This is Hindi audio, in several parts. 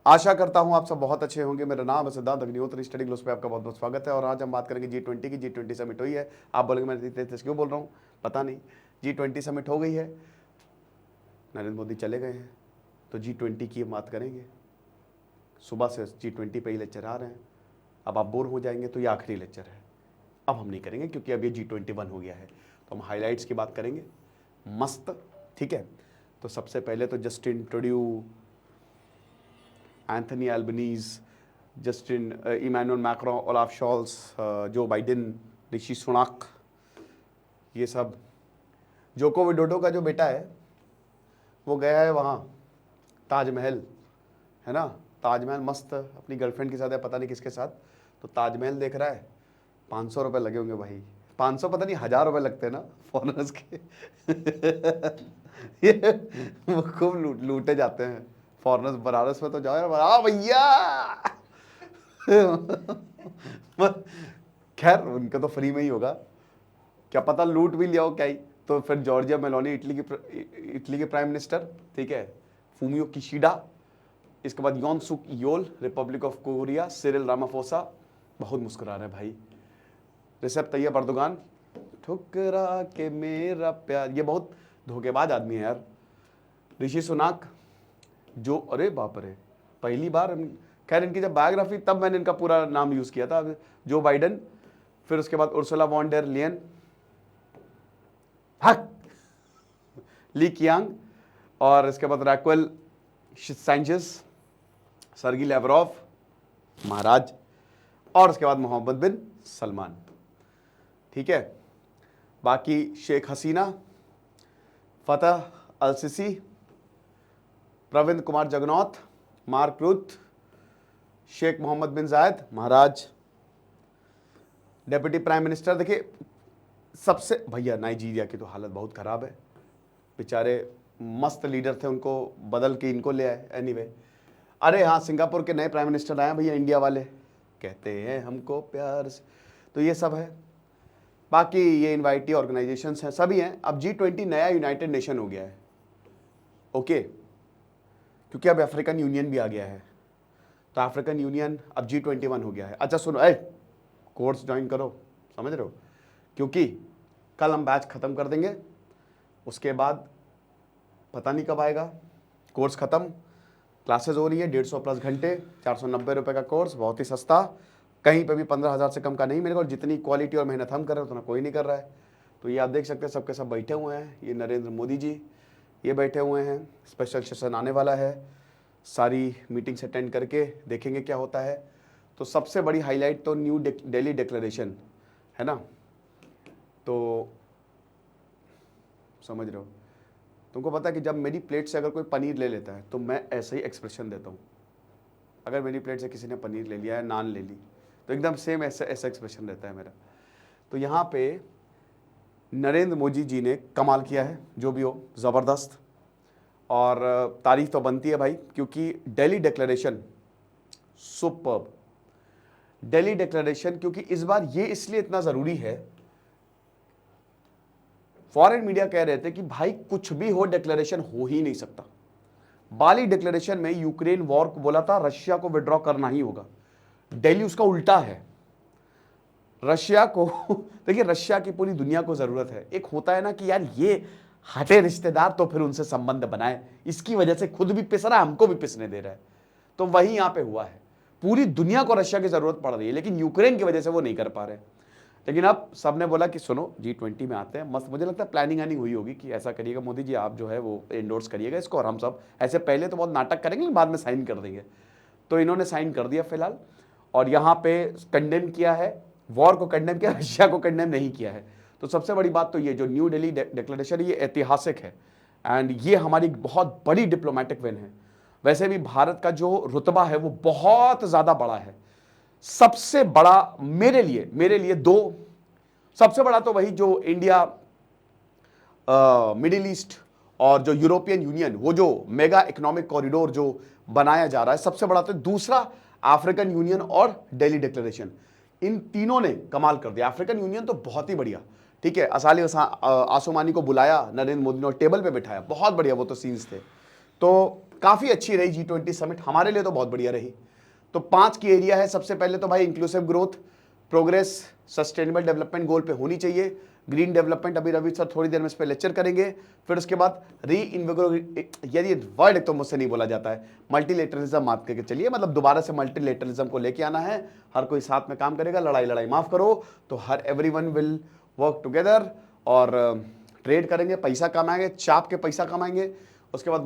आशा करता हूं आप सब बहुत अच्छे होंगे। मेरा नाम है सिद्धार्थ अग्निहोत्री, स्टडी ग्लोस पे आपका बहुत बहुत स्वागत है। और आज हम बात करेंगे G20 की। G20 समिट हुई है। आप बोलेंगे मैं तेज क्यों बोल रहा हूँ, पता नहीं। G20 समिट हो गई है, नरेंद्र मोदी चले गए हैं, तो G20 की हम बात करेंगे। सुबह से G20 पे ही लेक्चर आ रहे हैं। अब आप बोर हो जाएंगे तो ये आखिरी लेक्चर है, अब हम नहीं करेंगे क्योंकि अब ये G21 हो गया है। तो हम हाईलाइट्स की बात करेंगे मस्त, ठीक है। तो सबसे पहले तो Justin Trudeau, Anthony Albanese, Justin Emmanuel Macron, Olaf Scholz, Joe Biden, Rishi Sunak, ये सब। जोको विडोडो का जो बेटा है वो गया है वहाँ ताजमहल, है ना, ताजमहल मस्त अपनी गर्लफ्रेंड के साथ है, पता नहीं किसके साथ, तो ताजमहल देख रहा है। 500 रुपये लगे होंगे भाई, 500 पता नहीं 1000 रुपये लगते हैं ना फॉरेनर्स के। ये वो खूब लूटे जाते हैं फॉरेनर्स। बनारस में तो जाओ यार, आ भैया। खैर उनका तो फ्री में ही होगा, क्या पता लूट भी लिया हो क्या ही। तो फिर जॉर्जिया मेलोनी, इटली के प्राइम मिनिस्टर, ठीक है, फूमियो किशिडा। इसके बाद Yoon Suk Yeol, Republic of Korea, Cyril Ramaphosa, बहुत मुस्कुरा रहे भाई। रिसेप तैयब अर्दोगान, ठुकरा के मेरा प्यार, ये बहुत धोखेबाज आदमी है यार। ऋषि सुनाक, जो अरे बाप रे, पहली बार, खैर इनकी जब बायोग्राफी तब मैंने इनका पूरा नाम यूज किया था। जो बाइडन, फिर उसके बाद उर्सुला वॉन डेर लियन, हक ली कियांग, और इसके बाद रैक्वेल सैंचेज, सर्गी लेवरॉव महाराज, और उसके बाद मोहम्मद बिन सलमान, ठीक है। बाकी Sheikh Hasina, Fattah al Sisi, Pravind Kumar Jugnauth, Mark Rutte, Sheikh Mohammed bin Zayed महाराज, डेप्यूटी प्राइम मिनिस्टर। देखिए सबसे भैया नाइजीरिया की तो हालत बहुत ख़राब है, बेचारे मस्त लीडर थे, उनको बदल के इनको ले आए। एनीवे, अरे हाँ, सिंगापुर के नए प्राइम मिनिस्टर आए भैया, इंडिया वाले, कहते हैं हमको प्यार से, तो ये सब है। बाकी ये इनवाइटी ऑर्गेनाइजेशंस हैं, सभी हैं। अब G20 नया यूनाइटेड नेशन हो गया है, ओके, क्योंकि अब अफ्रीकन यूनियन भी आ गया है, तो अफ्रीकन यूनियन अब G21 हो गया है। अच्छा सुनो, कोर्स ज्वाइन करो, समझ रहे हो, क्योंकि कल हम बैच ख़त्म कर देंगे, उसके बाद पता नहीं कब आएगा कोर्स ख़त्म। क्लासेज हो रही है 150 प्लस घंटे, 490 रुपये का कोर्स, बहुत ही सस्ता, कहीं पे भी 15,000 से कम का नहीं मिलेगा। और जितनी क्वालिटी और मेहनत हम कर रहे हैं उतना कोई नहीं कर रहा है। तो ये आप देख सकते हैं, सबके सब बैठे हुए हैं। ये नरेंद्र मोदी जी ये बैठे हुए हैं, स्पेशल सेशन आने वाला है, सारी मीटिंग्स अटेंड करके देखेंगे क्या होता है। तो सबसे बड़ी हाईलाइट तो न्यू दिल्ली डिक्लेरेशन है ना, तो समझ रहे हो, तुमको पता है कि जब मेरी प्लेट से अगर कोई पनीर ले लेता है तो मैं ऐसे ही एक्सप्रेशन देता हूँ। अगर मेरी प्लेट से किसी ने पनीर ले लिया है, नान ले ली, तो एकदम सेम ऐसा एक्सप्रेशन रहता है मेरा। तो यहाँ पे नरेंद्र मोदी जी ने कमाल किया है, जो भी हो ज़बरदस्त, और तारीफ तो बनती है भाई, क्योंकि Delhi declaration superb. Delhi declaration क्योंकि इस बार ये इसलिए इतना ज़रूरी है, फॉरेन मीडिया कह रहे थे कि भाई कुछ भी हो, डिक्लेरेशन हो ही नहीं सकता। बाली डिक्लेरेशन में यूक्रेन वॉर को बोला था रशिया को विड्रॉ करना ही होगा, दिल्ली उसका उल्टा है, रशिया को देखिए, रशिया की पूरी दुनिया को जरूरत है। एक होता है ना कि यार ये हटे रिश्तेदार, तो फिर उनसे संबंध बनाए, इसकी वजह से खुद भी पिस रहा है, हमको भी पिसने दे रहा है। तो वही यहां पे हुआ है, पूरी दुनिया को रशिया की जरूरत पड़ रही है, लेकिन यूक्रेन की वजह से वो नहीं कर पा रहे। लेकिन अब सबने बोला कि सुनो G20 में आते हैं, मस्त, मुझे लगता है प्लानिंग आनी हुई होगी कि ऐसा करिएगा मोदी जी, आप जो है वो एंडोर्स करिएगा इसको, और हम सब ऐसे पहले तो बहुत नाटक करेंगे, बाद में साइन कर देंगे। तो इन्होंने साइन कर दिया फिलहाल, और यहाँ पे कंडेम किया है, वॉर को कंडेम किया, रशिया को कंडेम नहीं किया है। तो सबसे बड़ी बात तो ये जो न्यू दिल्ली डिक्लेरेशन, ये ऐतिहासिक है, एंड ये हमारी बहुत बड़ी डिप्लोमेटिक विन है। वैसे भी भारत का जो रुतबा है वो बहुत ज़्यादा बड़ा है। सबसे बड़ा मेरे लिए दो, सबसे बड़ा तो वही जो इंडिया, मिडिल ईस्ट और जो यूरोपियन यूनियन, वो जो मेगा इकोनॉमिक कॉरिडोर जो बनाया जा रहा है, सबसे बड़ा तो। दूसरा अफ्रीकन यूनियन और दिल्ली डिक्लेरेशन, इन तीनों ने कमाल कर दिया। अफ्रीकन यूनियन तो बहुत ही बढ़िया, ठीक है, असाली आसोमानी को बुलाया नरेंद्र मोदी ने और टेबल पे बिठाया, बहुत बढ़िया वो तो सीन्स थे। तो काफ़ी अच्छी रही G20 समिट, हमारे लिए तो बहुत बढ़िया रही। तो 5 की एरिया है। सबसे पहले तो भाई inclusive growth, progress, sustainable development goal पे होनी चाहिए, ग्रीन डेवलपमेंट, अभी रवि सर थोड़ी देर में इस पर लेक्चर करेंगे। फिर उसके बाद यदि वर्ड एक तो मुझसे नहीं बोला जाता है, मल्टीलेटरलिज्म माफ करके चलिए, मतलब दोबारा से मल्टीलेटरलिज्म को लेके आना है, हर कोई साथ में काम करेगा, लड़ाई लड़ाई माफ करो, तो हर एवरीवन विल वर्क टुगेदर और ट्रेड करेंगे, पैसा कमाएंगे, चाप के पैसा कमाएंगे। उसके बाद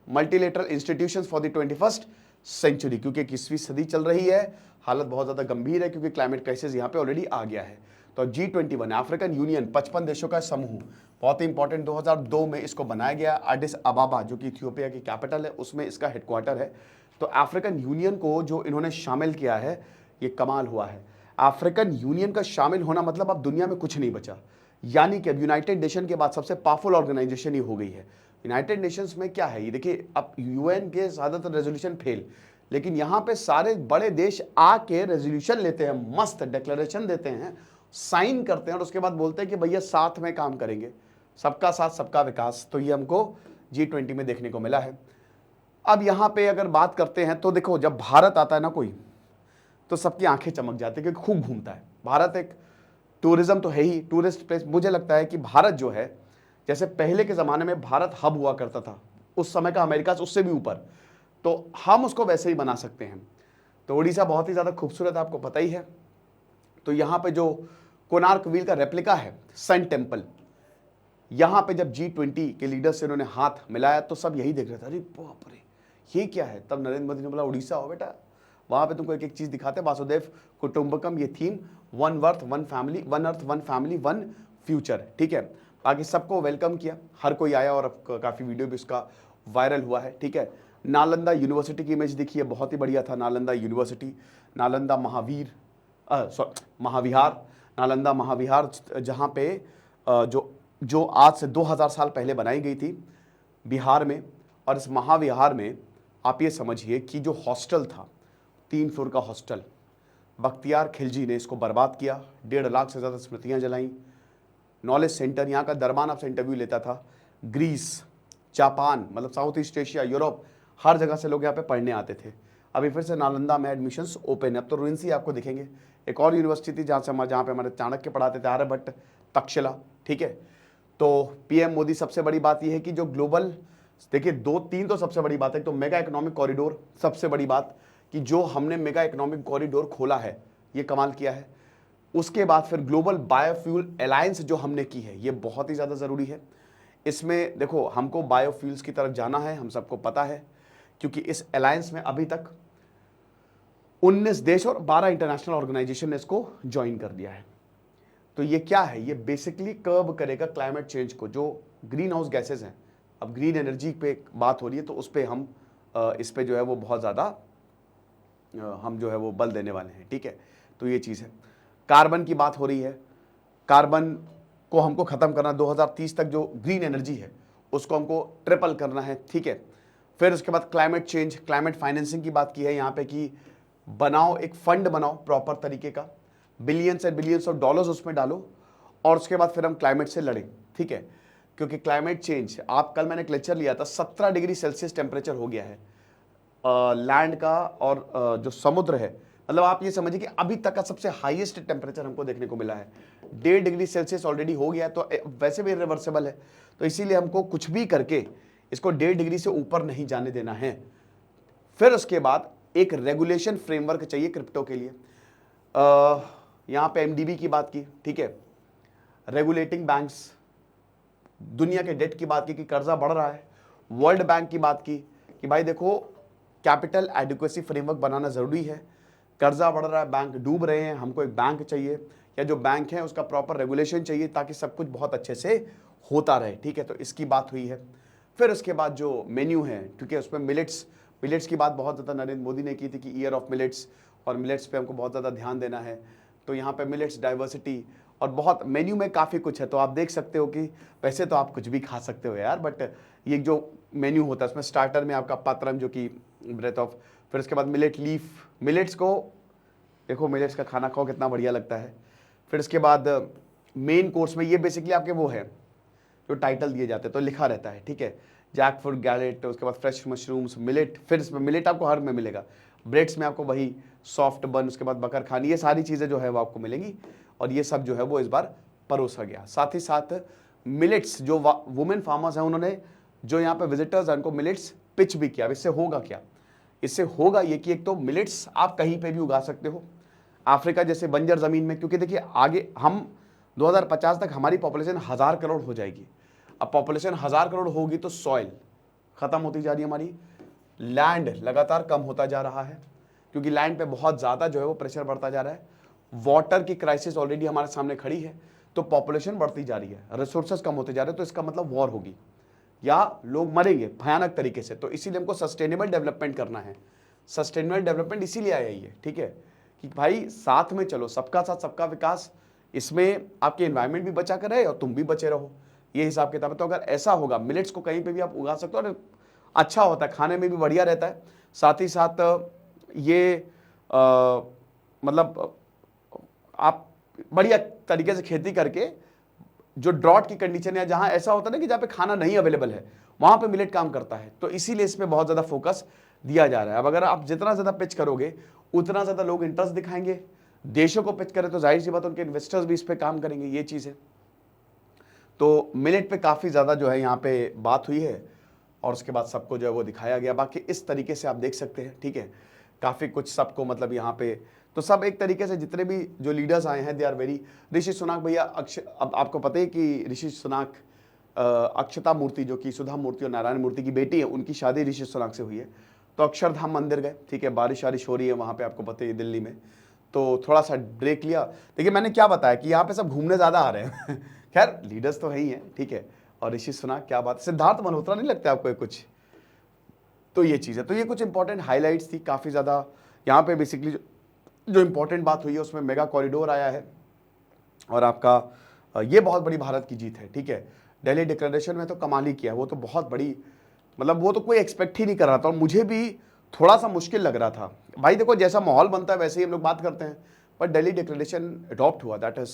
multilateral institutions for the 21st century, क्योंकि 21वीं सदी चल रही है, हालत बहुत ज़्यादा गंभीर है क्योंकि क्लाइमेट क्राइसिस यहाँ पे ऑलरेडी आ गया है। तो G21 अफ्रीकन यूनियन 55 देशों का समूह, बहुत ही इंपॉर्टेंट, 2002 में इसको बनाया गया। एडिस अबाबा जो कि इथियोपिया की कैपिटल है, उसमें इसका हेडक्वार्टर है। तो अफ्रीकन यूनियन को जो इन्होंने शामिल किया है, ये कमाल हुआ है। अफ्रीकन यूनियन का शामिल होना मतलब अब दुनिया में कुछ नहीं बचा, यानी कि अब यूनाइटेड नेशन के बाद सबसे पावरफुल ऑर्गेनाइजेशन ही हो गई है। यूनाइटेड नेशंस में क्या है, ये देखिए, अब यूएन के ज़्यादातर रेजोल्यूशन फेल, लेकिन यहाँ पे सारे बड़े देश आके रेजोल्यूशन लेते हैं, मस्त डिक्लेरेशन देते हैं, साइन करते हैं और उसके बाद बोलते हैं कि भैया साथ में काम करेंगे, सबका साथ सबका विकास। तो ये हमको G20 में देखने को मिला है। अब यहाँ पे अगर बात करते हैं तो देखो, जब भारत आता है ना कोई, तो सबकी आंखें चमक जाती है क्योंकि खूब घूमता है भारत। एक टूरिज्म तो है ही, टूरिस्ट प्लेस। मुझे लगता है कि भारत जो है, जैसे पहले के ज़माने में भारत हब हुआ करता था, उस समय का अमेरिका उससे भी ऊपर, तो हम उसको वैसे ही बना सकते हैं। तो उड़ीसा बहुत ही ज़्यादा खूबसूरत है, आपको पता ही है। तो यहाँ पे जो कोणार्क व्हील का रेप्लिका है, सन टेम्पल, यहाँ पे जब G20 के लीडर से उन्होंने हाथ मिलाया तो सब यही देख रहे थे, अरे बाप रे ये क्या है। तब नरेंद्र मोदी ने बोला, उड़ीसा हो बेटा, वहाँ पे तुमको एक एक चीज़ दिखाते, वासुदेव कुटुंबकम, ये theme, one earth one family, one earth one family one future, ठीक है। बाकी सबको वेलकम किया, हर कोई आया और काफ़ी वीडियो भी उसका वायरल हुआ है, ठीक है। नालंदा यूनिवर्सिटी की इमेज दिखी है, बहुत ही बढ़िया था। नालंदा यूनिवर्सिटी, नालंदा महाविहार, नालंदा महाविहार, जहाँ पे जो आज से 2000 साल पहले बनाई गई थी बिहार में। और इस महाविहार में आप ये समझिए कि जो हॉस्टल था, 3 फ्लोर का हॉस्टल, बख्तियार खिलजी ने इसको बर्बाद किया, 1.5 लाख से ज़्यादा स्मृतियाँ जलाई। नॉलेज सेंटर, यहाँ का दरबान आपसे इंटरव्यू लेता था। ग्रीस, जापान, मतलब साउथ ईस्ट एशिया, यूरोप, हर जगह से लोग यहाँ पे पढ़ने आते थे। अभी फिर से नालंदा में एडमिशन्स ओपन है। अब तो रुइंस ही आपको दिखेंगे। एक और यूनिवर्सिटी थी जहाँ पे हमारे चाणक्य पढ़ाते थे, आर्यभट्ट, तक्षशिला, ठीक है। तो पीएम मोदी, सबसे बड़ी बात यह है कि जो ग्लोबल, देखिए 2-3 तो सबसे बड़ी बात है, तो मेगा इकोनॉमिक कॉरिडोर, सबसे बड़ी बात कि जो हमने मेगा इकोनॉमिक कॉरिडोर खोला है, ये कमाल किया है। उसके बाद फिर ग्लोबल बायोफ्यूल अलायंस जो हमने की है, ये बहुत ही ज़्यादा ज़रूरी है। इसमें देखो, हमको बायोफ्यूल्स की तरफ जाना है, हम सबको पता है, क्योंकि इस अलायंस में अभी तक 19 देश और 12 इंटरनेशनल ऑर्गेनाइजेशन ने इसको ज्वाइन कर दिया है। तो ये क्या है, ये बेसिकली कर्ब करेगा क्लाइमेट चेंज को, जो ग्रीन हाउस गैसेज हैं। अब ग्रीन एनर्जी पे बात हो रही है, तो उस पर हम इस पे जो है वो बहुत ज़्यादा हम जो है वो बल देने वाले हैं, ठीक है। तो ये चीज़ है। कार्बन की बात हो रही है, कार्बन को हमको ख़त्म करना, 2030 तक जो ग्रीन एनर्जी है उसको हमको ट्रिपल करना है, ठीक है। फिर उसके बाद क्लाइमेट चेंज, क्लाइमेट फाइनेंसिंग की बात की है यहाँ पे कि बनाओ, एक फंड बनाओ प्रॉपर तरीके का, billions and billions of dollars उसमें डालो, और उसके बाद फिर हम क्लाइमेट से लड़ें, ठीक है। क्योंकि क्लाइमेट चेंज, आप कल मैंने एक लेक्चर लिया था, 17 डिग्री सेल्सियस टेम्परेचर हो गया है लैंड का, और जो समुद्र है, मतलब आप ये समझिए कि अभी तक का सबसे हाईएस्ट टेम्परेचर हमको देखने को मिला है। 1.5 डिग्री सेल्सियस ऑलरेडी हो गया है, तो वैसे भी रिवर्सेबल है। तो इसीलिए हमको कुछ भी करके इसको 1.5 डिग्री से ऊपर नहीं जाने देना है। फिर उसके बाद एक रेगुलेशन फ्रेमवर्क चाहिए क्रिप्टो के लिए। यहाँ पे एमडीबी की बात की, ठीक है, रेगुलेटिंग बैंक्स, दुनिया के डेट की बात की कि कर्जा बढ़ रहा है, वर्ल्ड बैंक की बात की कि भाई देखो कैपिटल एडिक्वेसी फ्रेमवर्क बनाना ज़रूरी है, कर्जा बढ़ रहा है, बैंक डूब रहे हैं, हमको एक बैंक चाहिए, या जो बैंक है उसका प्रॉपर रेगुलेशन चाहिए ताकि सब कुछ बहुत अच्छे से होता रहे, ठीक है। तो इसकी बात हुई है। फिर उसके बाद जो मेन्यू है, क्योंकि उसमें मिलेट्स की बात बहुत ज़्यादा नरेंद्र मोदी ने की थी कि ईयर ऑफ मिलेट्स, और मिलेट्स पे हमको बहुत ज़्यादा ध्यान देना है। तो यहाँ पे मिलेट्स डाइवर्सिटी, और बहुत मेन्यू में काफ़ी कुछ है। तो आप देख सकते हो कि वैसे तो आप कुछ भी खा सकते हो यार, बट ये जो मेन्यू होता है उसमें स्टार्टर में आपका पात्रम, जो कि ब्रेथ ऑफ, फिर उसके बाद मिलेट लीफ, मिलेट्स को देखो, मिलेट्स का खाना खाओ कितना बढ़िया लगता है। फिर उसके बाद मेन कोर्स में ये बेसिकली आपके वो है जो टाइटल दिए जाते हैं, तो लिखा रहता है, ठीक है। जैकफ्रूट, गैलेट, उसके बाद फ्रेश मशरूम्स, मिलेट, फिर इसमें मिलेट आपको हर में मिलेगा, ब्रेड्स में आपको वही सॉफ्ट बन, उसके बाद बकर खानी, ये सारी चीज़ें जो है वो आपको मिलेंगी। और ये सब जो है वो इस बार परोसा गया। साथ ही साथ मिलेट्स, जो वुमेन फार्मर्स हैं उन्होंने, जो यहाँ पे विजिटर्स हैं उनको मिलेट्स पिच भी किया। इससे होगा क्या? इससे होगा ये कि एक तो मिलेट्स आप कहीं पे भी उगा सकते हो, अफ्रीका जैसे बंजर ज़मीन में, क्योंकि देखिए आगे हम 2050 तक हमारी पॉपुलेशन 1000 करोड़ हो जाएगी। अब पॉपुलेशन 1000 करोड़ होगी तो सॉइल ख़त्म होती जा रही है हमारी, लैंड लगातार कम होता जा रहा है, क्योंकि लैंड पे बहुत ज़्यादा जो है वो प्रेशर बढ़ता जा रहा है, वाटर की क्राइसिस ऑलरेडी हमारे सामने खड़ी है, तो पॉपुलेशन बढ़ती जा रही है, रिसोर्सेज कम होते जा रहे हैं, तो इसका मतलब वॉर होगी या लोग मरेंगे भयानक तरीके से। तो इसीलिए हमको सस्टेनेबल डेवलपमेंट करना है। सस्टेनेबल डेवलपमेंट इसीलिए आया ये, ठीक है, कि भाई साथ में चलो, सबका साथ सबका विकास, इसमें आपके एनवायरनमेंट भी बचा कर रहे और तुम भी बचे रहो, ये हिसाब किताब है। तो अगर ऐसा होगा, मिलेट्स को कहीं पे भी आप उगा सकते हो और अच्छा होता है, खाने में भी बढ़िया रहता है। साथ ही साथ ये मतलब आप बढ़िया तरीके से खेती करके, जो ड्रॉट की कंडीशन है, जहां ऐसा होता है ना कि जहां पे खाना नहीं अवेलेबल है, वहां पे मिलेट काम करता है, तो इसीलिए इसमें बहुत ज़्यादा फोकस दिया जा रहा है। अब अगर आप जितना ज़्यादा पिच करोगे उतना ज़्यादा लोग इंटरेस्ट दिखाएंगे, देशों को पिच करें तो जाहिर सी बात उनके इन्वेस्टर्स भी इस पर काम करेंगे, ये चीज़ है। तो मिलेट पे काफ़ी ज़्यादा जो है यहाँ पे बात हुई है और उसके बाद सबको जो है वो दिखाया गया। बाकी इस तरीके से आप देख सकते हैं, ठीक है, काफ़ी कुछ सबको मतलब यहाँ पे तो सब एक तरीके से जितने भी जो लीडर्स आए हैं दे आर वेरी। ऋषि सुनाक भैया, अब आपको पता है कि ऋषि सुनाक, अक्षता मूर्ति जो कि सुधा मूर्ति और नारायण मूर्ति की बेटी है, उनकी शादी ऋषि सुनाक से हुई है। तो अक्षरधाम मंदिर गए, ठीक है, बारिश वारिश हो रही है वहाँ पे, आपको पता है दिल्ली में, तो थोड़ा सा ब्रेक लिया। देखिए मैंने क्या बताया कि यहाँ पे सब घूमने ज़्यादा आ रहे हैं खैर लीडर्स तो है ही हैं, ठीक है। और ऋषि सुनाक, क्या बात, सिद्धार्थ मल्होत्रा नहीं लगता आपको कुछ? तो ये चीज़ है। तो ये कुछ इंपॉर्टेंट हाईलाइट्स थी काफ़ी ज़्यादा यहाँ पे। बेसिकली जो इंपॉर्टेंट बात हुई है उसमें मेगा कॉरिडोर आया है और आपका ये बहुत बड़ी भारत की जीत है, ठीक है। दिल्ली डिक्लेरेशन में तो कमाल ही किया, वो तो बहुत बड़ी, मतलब वो तो कोई एक्सपेक्ट ही नहीं कर रहा था और मुझे भी थोड़ा सा मुश्किल लग रहा था। भाई देखो जैसा माहौल बनता है वैसे ही हम लोग बात करते हैं, पर दिल्ली डिक्लेरेशन अडॉप्ट हुआ, दैट इज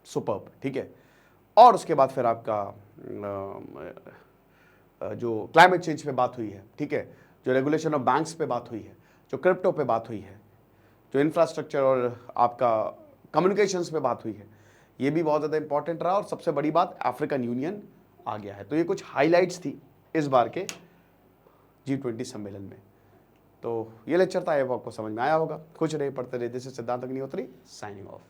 सुपर्ब, ठीक है। और उसके बाद फिर आपका जो क्लाइमेट चेंज पे बात हुई है, ठीक है, जो रेगुलेशन ऑफ बैंक्स पे बात हुई है, जो क्रिप्टो पे बात हुई है, जो इंफ्रास्ट्रक्चर और आपका कम्युनिकेशंस पे बात हुई है, ये भी बहुत ज़्यादा इंपॉर्टेंट रहा। और सबसे बड़ी बात, अफ्रीकन यूनियन आ गया है। तो ये कुछ हाइलाइट्स थी इस बार के G20 सम्मेलन में। तो ये लेक्चर था, आपको समझ में आया होगा। खुश रहे, पढ़ते रहे। दिस इज सिद्धांत अग्निहोत्री, साइनिंग ऑफ।